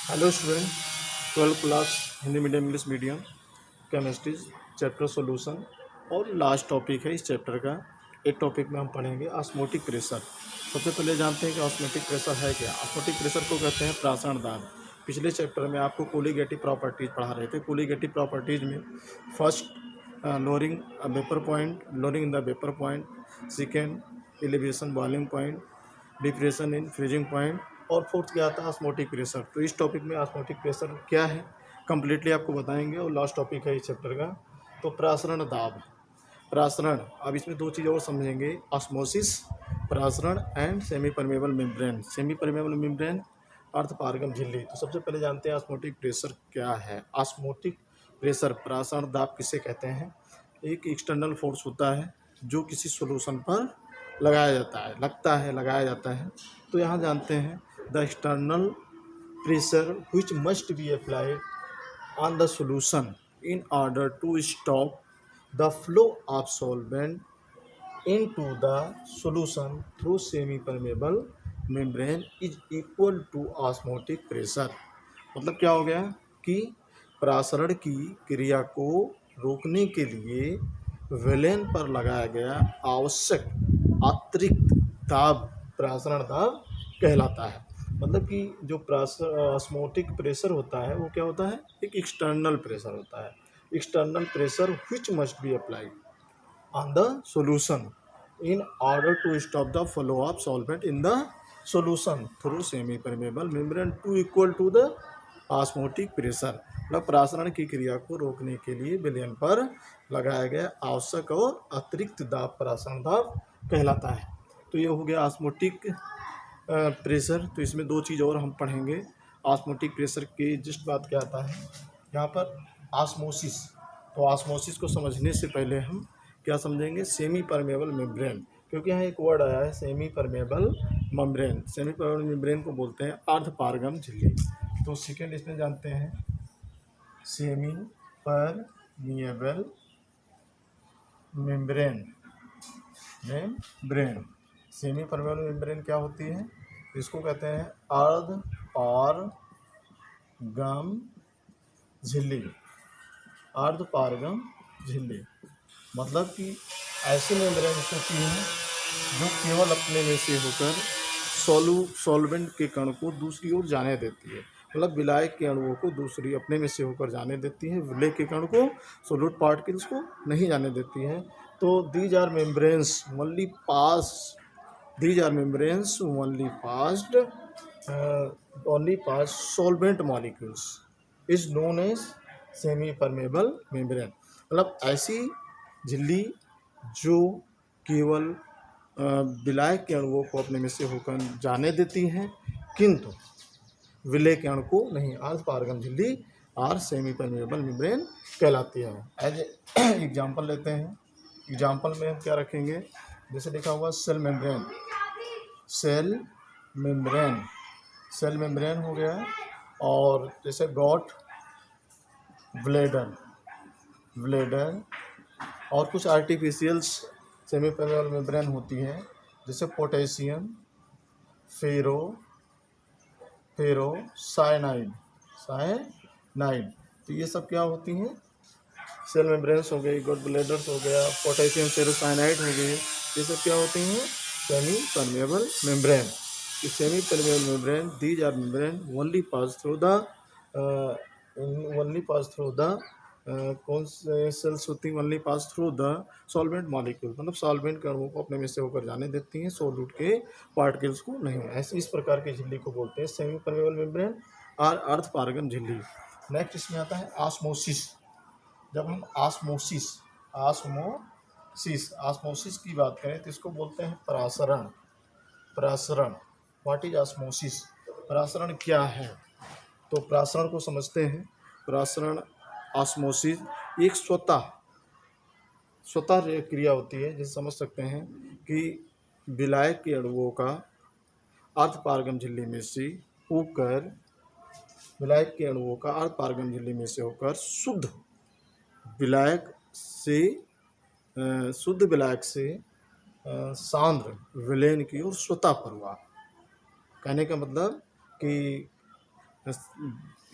Hello student, 12th class Hindi medium English medium chemistry chapter solution और last topic है इस chapter का। एक टॉपिक में हम पढ़ेंगे ऑस्मोटिक प्रेशर। सबसे पहले जानते हैं कि ऑस्मोटिक प्रेशर है क्या। ऑस्मोटिक प्रेशर को कहते हैं प्रासरण दाब। पिछले चैप्टर में आपको कोलिगेटिव प्रॉपर्टीज पढ़ा रहे थे। कोलिगेटिव प्रॉपर्टीज में first lowering vapour point, lowering in the vapour point, second elevation boiling point, depression in freezing point और फोर्थ क्या आता है ऑस्मोटिक प्रेशर। तो इस टॉपिक में ऑस्मोटिक प्रेशर क्या है कंप्लीटली आपको बताएंगे और लास्ट टॉपिक है इस चैप्टर का। तो प्रासरण दाब, प्रासरण, अब इसमें दो चीज़ और समझेंगे, ऑस्मोसिस प्रासरण and semi permeable membrane. Semi permeable membrane अर्ध पारगम झिल्ली। तो सबसे पहले जानते हैं ऑस्मोटिक प्रेशर क्या है। ऑस्मोटिक प्रेशर प्रासरण दाब किसे कहते हैं। एक एक्सटर्नल फोर्स होता है जो किसी सॉल्यूशन पर लगाया जाता है, लगता है, लगाया जाता है। तो यहाँ जानते हैं the external pressure which must be applied on the solution in order to stop the flow of solvent into the solution through semi-permeable membrane is equal to osmotic pressure। मतलब क्या हो गया कि प्रासरण की क्रिया को रोकने के लिए वेलेन पर लगाया गया आवश्यक अतिरिक्त दाब प्रासरण दाब कहलाता है। मतलब कि जो ऑस्मोटिक प्रेशर होता है वो क्या होता है, एक एक्सटर्नल प्रेशर होता है। External pressure which must be applied on the solution in order to stop the flow of solvent in the solution through semi permeable membrane to equal to the osmotic pressure। मतलब प्रासरण की क्रिया को रोकने के लिए विलयन पर लगाया गया आवश्यक और अतिरिक्त दाब प्रासरण दाब कहलाता है। तो ये हो गया ऑस्मोटिक प्रेशर। तो इसमें दो चीज़ और हम पढ़ेंगे। ऑस्मोटिक प्रेशर के जस्ट बात क्या आता है यहाँ पर ऑस्मोसिस। तो ऑस्मोसिस को समझने से पहले हम क्या समझेंगे, सेमी परमेबल मेम्ब्रेन, क्योंकि यहाँ एक वर्ड आया है semi permeable membrane. Semi permeable membrane को बोलते हैं अर्ध पारगम झिल्ली। तो सेकेंड इसमें जानते हैं semi permeable membrane. Membrane semi permeable membrane क्या होती है, इसको कहते हैं अर्ध पारगम झिल्ली। अर्ध पारगम झिल्ली मतलब कि ऐसी मेम्ब्रेन्स होती हैं जो केवल अपने में से होकर सॉल्वेंट के कण को दूसरी ओर जाने देती है। मतलब विलायक के अणुओं को दूसरी अपने में से होकर जाने देती है, विलय के कण को, सोल्यूट पार्टिकल्स को नहीं जाने देती है। तो these are membranes only pass, these are membranes only pass solvent molecules is known as semi permeable membrane. मतलब ऐसी झिल्ली जो केवल विलायक के अणुओं को अपने में से होकर जाने देती हैं किंतु विलय के अणु को नहीं, अर्ध पारगम झिल्ली और सेमी परमेबल मेम्ब्रेन कहलाती है। एज एग्जाम्पल लेते हैं। एग्जाम्पल में हम क्या रखेंगे, जैसे लिखा हुआ cell membrane. Cell membrane, cell membrane हो गया। और जैसे गॉट ब्लेडर, ब्लेडर और कुछ आर्टिफिशियल्स सेमी परमेबल मेम्ब्रेन होती हैं जैसे पोटेशियम, फेरो साइनाइड, साइनाइड। तो ये सब क्या होती हैं, सेल मेम्ब्रेन्स हो गई, गॉट ब्लेडर्स हो गया, पोटेशियम फेरो साइनाइड हो गए। ये सब क्या होती हैं, semi permeable membrane. Semi permeable membrane these are membrane only pass through the कौन से सेल्स होती हैं, only pass through the solvent molecule. मतलब सॉल्वेंट के अणुओं को अपने में से होकर जाने देती हैं, सोल्यूट के पार्टिकल्स को नहीं। ऐसे इस प्रकार की झिल्ली को बोलते हैं सेमी परमेबल मेम्ब्रेन और अर्ध पारगम झिल्ली। नेक्स्ट इसमें आता है ऑस्मोसिस। जब हम ऑस्मोसिस की बात करें तो इसको बोलते हैं प्रासरण। प्रासरण, व्हाट इज ऑस्मोसिस, प्रासरण क्या है। तो प्रासरण को समझते हैं। प्रासरण ऑस्मोसिस एक स्वतः क्रिया होती है, जैसे समझ सकते हैं कि विलायक के अणुओं का अर्ध पारगम झिल्ली में से होकर, विलायक के अणुओं का अर्ध पारगम झिल्ली में से होकर शुद्ध विलायक से सांद्र विलयन की ओर स्वतः प्रवाह। कहने का मतलब कि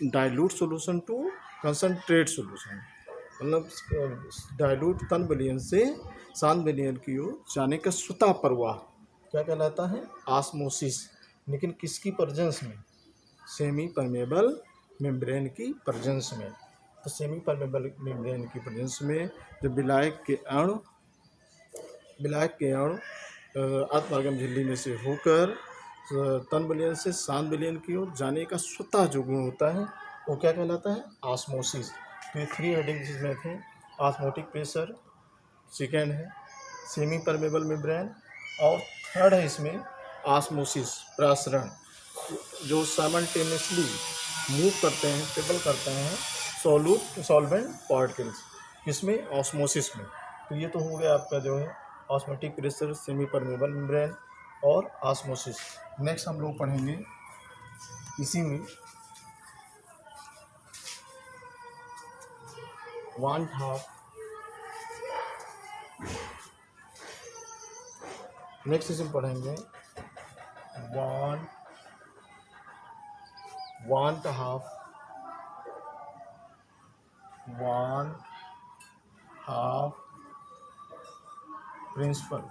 dilute solution to concentrate solution, मतलब डाइल्यूट तन विलयन से शांत विलयन की ओर जाने का स्वतः प्रवाह क्या कहलाता है? ऑस्मोसिस। लेकिन किसकी प्रेजेंस में? सेमी परमेबल मेम्ब्रेन की प्रेजेंस में। तो सेमी परमेबल मेम्ब्रेन की प्रेजेंस में जब विलायक के अणु अर्थमार्गम झिल्ली में से होकर तन विलयन से शांत विलयन की ओर जाने का स्वतः जो गुण होता है वो क्या कहलाता है? ऑस्मोसिस। तो ये 3 हेडिंग इसमें थे। ऑस्मोटिक प्रेशर सेकेंड है, सेमी परमेबल मेम्ब्रेन, और थर्ड है इसमें ऑस्मोसिस, प्रसरण, जो साइमल्टेनियसली मूव करते हैं, ट्रेवल करते हैं सॉल्वेंट पार्टिकल्स, किसमें? ऑस्मोसिस में। तो ये तो हो गया आपका जो है osmotic pressure, semi permeable membrane और ऑस्मोसिस। नेक्स्ट हम लोग पढ़ेंगे इसी में 1/2। नेक्स्ट इसमें पढ़ेंगे 1/2 principle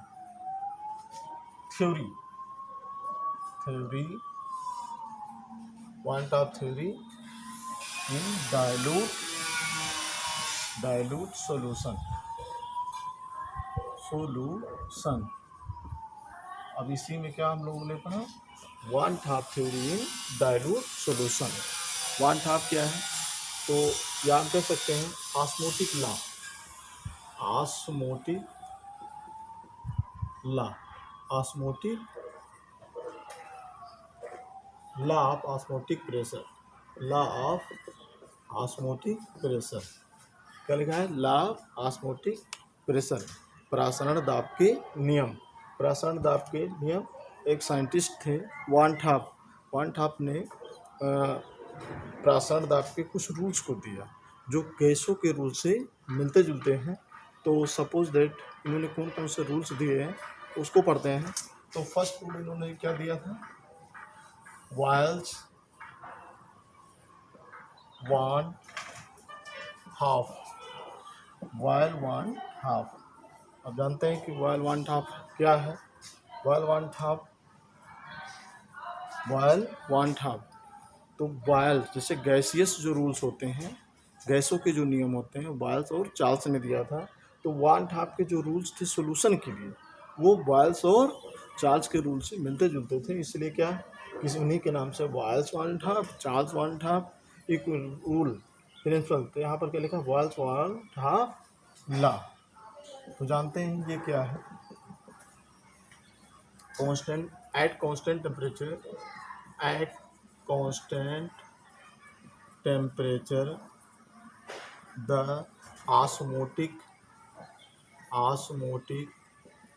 theory 1/2 theory in dilute solution. अब इसी में क्या हम लोगों ने पढ़ा? 1/2 थ्योरी इन डाइल्यूट सॉल्यूशन। 1/2 क्या है? तो या हम कह सकते हैं osmotic law of osmotic pressure. क्या लिखा है? लॉ ऑफ ऑस्मोटिक प्रेशर, प्रासरण दाब के नियम। प्रासरण दाब के नियम, एक साइंटिस्ट थे वान ने प्रासरण दाब के कुछ रूल्स को दिया जो गैसों के रूल से मिलते जुलते हैं। तो सपोज दैट इन्होंने कौन कौन से रूल्स दिए हैं उसको पढ़ते हैं। तो फर्स्ट रूल इन्होंने क्या दिया था? बॉयल्स 1/2। अब जानते हैं कि बॉयल 1/2 क्या है? बॉयल 1/2 तो बॉयल जैसे गैसियस जो रूल्स होते हैं, गैसों के जो नियम होते हैं, बॉयल्स और चार्ल्स ने दिया था। तो 1/2 के जो रूल्स थे सोल्यूशन के लिए, वो बॉयल्स और चार्ल्स के रूल से मिलते जुलते थे। इसलिए क्या किसी उन्हीं के नाम से बॉयल्स 1/2, चार्ल्स 1/2 एक रूल प्रिंसिपल। तो यहाँ पर क्या लिखा? Boyle's 1/2 law. तो जानते हैं ये क्या है? At constant temperature the osmotic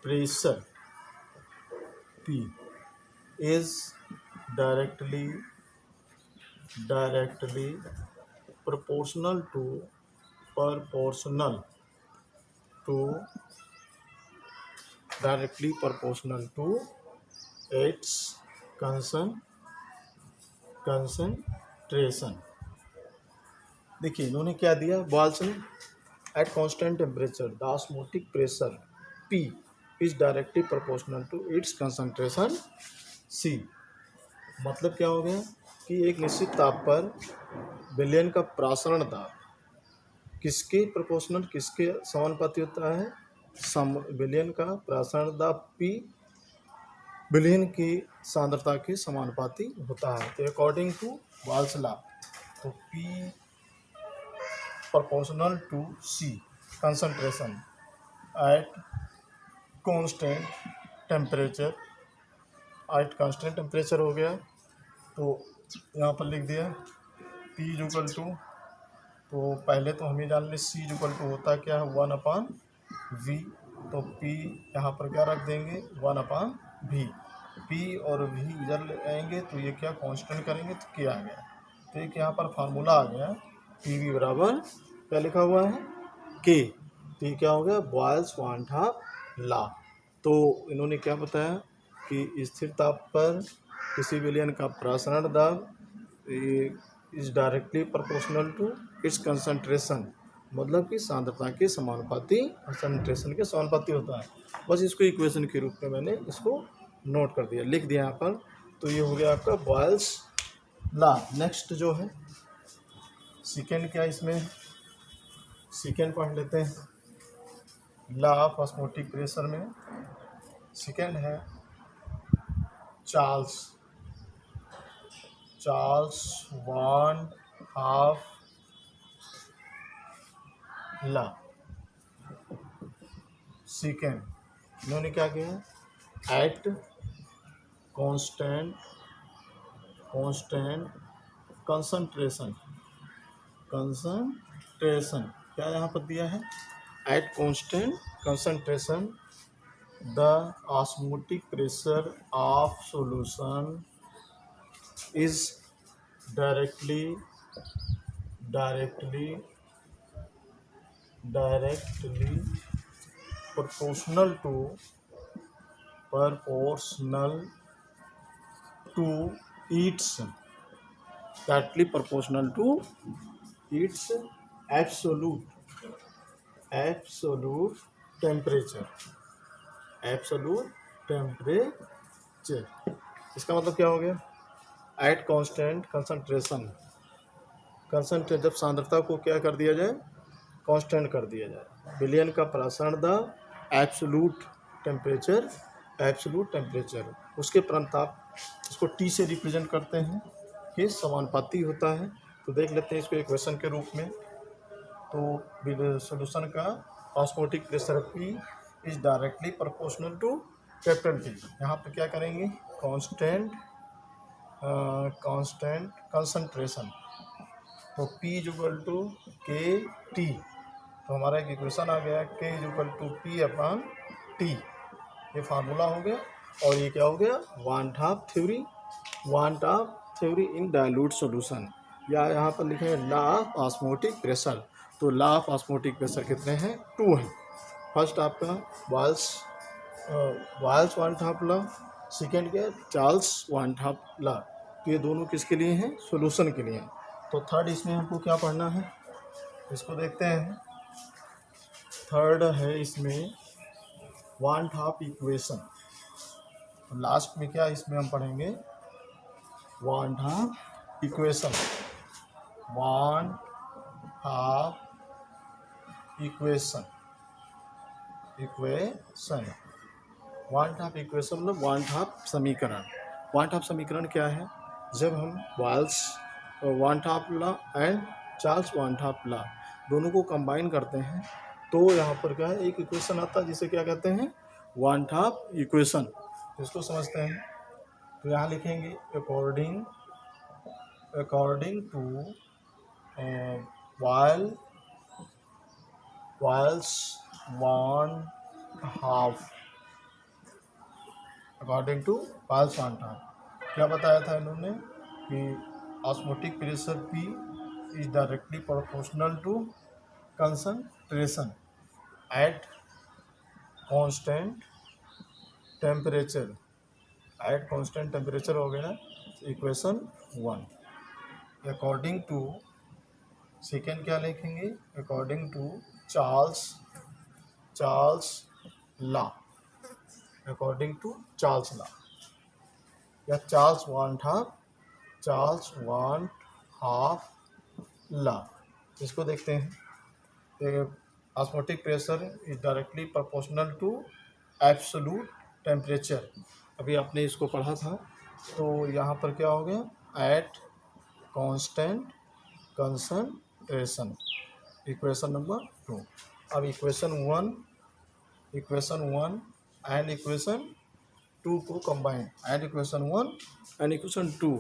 pressure P is directly proportional to its concentration। देखिए इन्होंने क्या दिया बॉल्स ने? At constant temperature the osmotic pressure P is directly proportional to its concentration C। मतलब क्या हो गया कि एक निश्चित ताप पर विलयन का प्रासरण दाब किसके प्रोपोर्शनल, किसके समानुपाती होता है? विलयन का प्रासरण दाब P विलयन की सांद्रता के समानुपाती होता है। तो अकॉर्डिंग टू बॉल्स लॉ, तो P proportional to C concentration at constant temperature हो गया। तो यहाँ पर लिख दिया P इक्वल टू, तो पहले तो हम ये जान लें C इक्वल टू होता क्या है? 1/V। तो P यहाँ पर क्या रख देंगे? 1/V। P और V इधर ले आएंगे तो ये क्या कांस्टेंट करेंगे तो क्या आ गया? तो एक यहाँ पर फार्मूला आ गया PV बराबर क्या लिखा हुआ है? K। तो ये क्या हो गया? Boyle's 1/2 law. तो इन्होंने क्या बताया कि स्थिर ताप पर किसी विलयन का प्रासरण दाब is directly proportional to its concentration, मतलब कि सांद्रता के समानुपाती, कंसंट्रेशन के समानुपाती होता है। बस इसको इक्वेशन के रूप में मैंने इसको नोट कर दिया, लिख दिया यहाँ पर। तो ये हो गया आपका बॉयल्स लॉ। नेक्स्ट जो है सेकेंड, क्या इसमें सेकेंड पढ़ लेते हैं। लॉ ऑफ ऑस्मोटिक प्रेशर में सेकेंड है Charles one half law. Second इन्होंने क्या किया, एट कांस्टेंट कंसंट्रेशन क्या यहाँ पर दिया है, at constant concentration the osmotic pressure of solution is directly proportional to its absolute temperature। इसका मतलब क्या हो गया, एट कांस्टेंट कंसंट्रेशन जब सांद्रता को क्या कर दिया जाए, कांस्टेंट कर दिया जाए, विलयन का प्रसारण द एब्सोल्यूट टेम्परेचर, उसके परंत आप इसको टी से रिप्रेजेंट करते हैं, ये समानुपाती होता है। तो देख लेते हैं इसको इक्वेशन के रूप में। तो सॉल्यूशन का osmotic pressure P is directly proportional to capital T। यहाँ पे क्या करेंगे, कांस्टेंट कंसंट्रेशन, तो P equal to K T. तो हमारा एक इक्वेशन आ गया, K equal to P upon T, ये फार्मूला हो गया। और ये क्या हो गया, van't Hoff theory in dilute solution, या यहाँ पर लिखे हैं लॉ ऑफ ऑस्मोटिक प्रेशर। तो लॉ ऑफ ऑस्मोटिक प्रेशर कितने हैं, 2 हैं। फर्स्ट आपका Boyle's van't Hoff law, second क्या, चार्ल्स वांट हाफ लॉ। तो ये दोनों किसके लिए हैं, सॉल्यूशन के लिए हैं। तो थर्ड इसमें हमको क्या पढ़ना है, इसको देखते हैं। थर्ड है इसमें वांट हाफ इक्वेशन। लास्ट में क्या इसमें हम पढ़ेंगे, want half equation. Want half equation मतलब वांट हाफ समीकरण। वांट हाफ समीकरण क्या है, जब हम want Hoff law and Charles van't Hoff law दोनों को कंबाइन करते हैं, तो यहाँ पर क्या है, एक इक्वेशन आता है जिसे क्या कहते हैं, वांट हाफ इक्वेशन। इसको समझते हैं। तो यहाँ लिखेंगे according to Boyle's van't Hoff, according to Boyle's van't Hoff क्या बताया था इन्होंने कि osmotic pressure P is directly proportional to concentration at constant temperature हो गया इक्वेशन 1। अकॉर्डिंग टू सेकेंड क्या लिखेंगे, according to Charles law, according to Charles law, या चार्ल्स वांट हाफ लॉ। इसको देखते हैं। Osmotic pressure is directly proportional to absolute temperature, अभी आपने इसको पढ़ा था। तो यहाँ पर क्या हो गया, at constant concentration, equation number 2। अब इक्वेशन 1 एंड इक्वेशन 2 को combine, and equation 1 and equation 2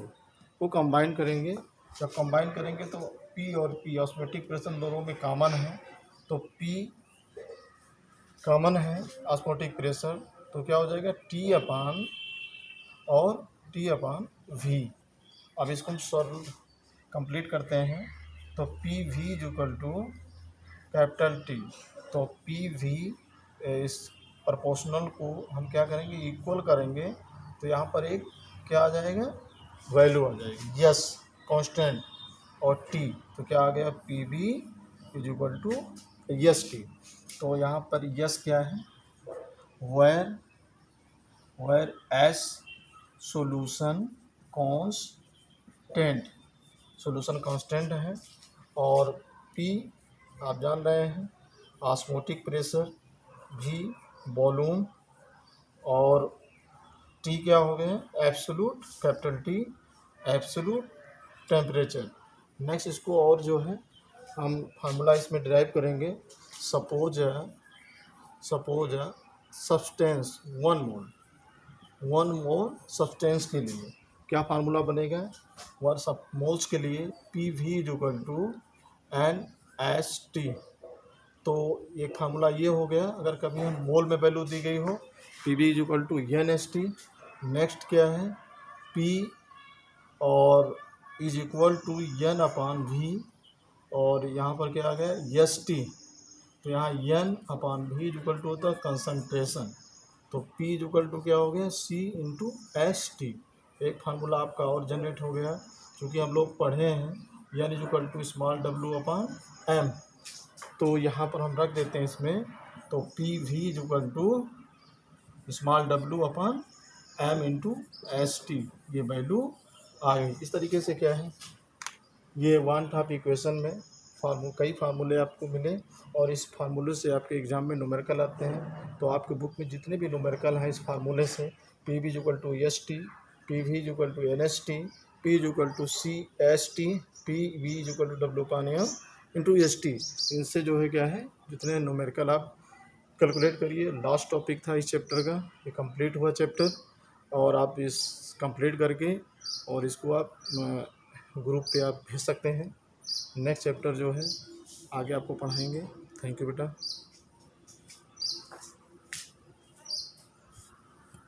को कंबाइन करेंगे। जब कंबाइन करेंगे तो P और P ऑस्मोटिक प्रेशर दोनों में कॉमन है, तो P कॉमन है ऑस्मोटिक प्रेशर, तो क्या हो जाएगा, T अपॉन V। अब इसको हम सॉल्व कंप्लीट करते हैं। तो PV equal to capital T, तो PV इस प्रोपोर्शनल को हम क्या करेंगे, इक्वल करेंगे। तो यहाँ पर एक क्या आ जाएगा, वैल्यू आ जाएगी, यस। कांस्टेंट और टी, तो क्या आ गया P V is equal to S T. तो यहाँ पर यस क्या है, where S solution constant, solution constant है, और पी आप जान रहे हैं ऑस्मोटिक प्रेशर, भी वॉल्यूम, और टी क्या हो गया absolute, capital T absolute temperature. Next इसको और जो है हम फार्मूला इसमें डिराइव करेंगे। सपोज सब्सटेंस 1 मोल सब्सटेंस के लिए क्या फार्मूला बनेगा, 1 सब मोल्स के लिए P V is equal to n S T. तो एक फार्मूला ये हो गया, अगर कभी हम मोल में वैल्यू दी गई हो P V is equal to n S T. Next क्या है पी और is equal to n upon V, और यहाँ पर क्या आ गया एस टी, तो यहाँ n upon V is equal to होता है कंसनट्रेशन, तो पी इज इक्वल टू क्या हो गया सी इंटू एस टी। एक फार्मूला आपका और जनरेट हो गया, क्योंकि हम लोग पढ़े हैं n is equal to small डब्ल्यू अपान एम, तो यहाँ पर हम रख देते हैं इसमें, तो P V is equal to small डब्ल्यू upon m into S T, ये वैल्यू आ गई। इस तरीके से क्या है ये वन था इक्वेशन में कई फार्मूले आपको मिले, और इस फार्मूले से आपके एग्जाम में न्यूमेरिकल आते हैं। तो आपके बुक में जितने भी न्यूमेरिकल हैं इस फार्मूले से, P V equal to S T, P V equal to n S T, P equal to C S T, P V equal to डब्ल्यू upon m into S T, इनसे जो है क्या है जितने न्यूमेरिकल आप कैलकुलेट करिए। लास्ट टॉपिक था इस चैप्टर का, ये कंप्लीट हुआ चैप्टर, और आप इस कंप्लीट करके और इसको आप ग्रुप पे आप भेज सकते हैं। नेक्स्ट चैप्टर जो है आगे आपको पढ़ाएंगे। थैंक यू बेटा।